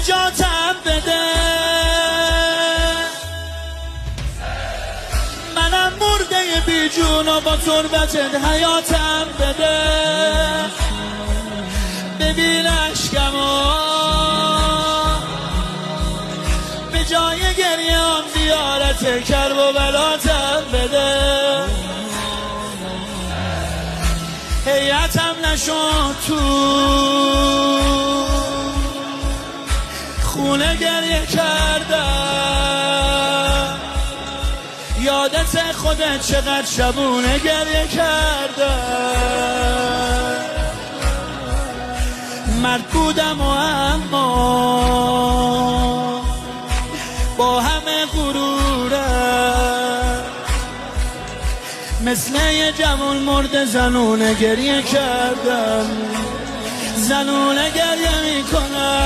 نجاتم بده. منم مرده بی جون و با تربتت حیاتم بده. ببین اشکمو به جای گریه هم دیارت کرب و بلاتم بده. هیئتم نشد تو خونه گریه کردم. یادت خودت چقدر شبونه گریه کردم. مرد بودم و اما با همه غرورم مثل یه جوان مرد زنونه گریه کردم. زنونه گریه میکنم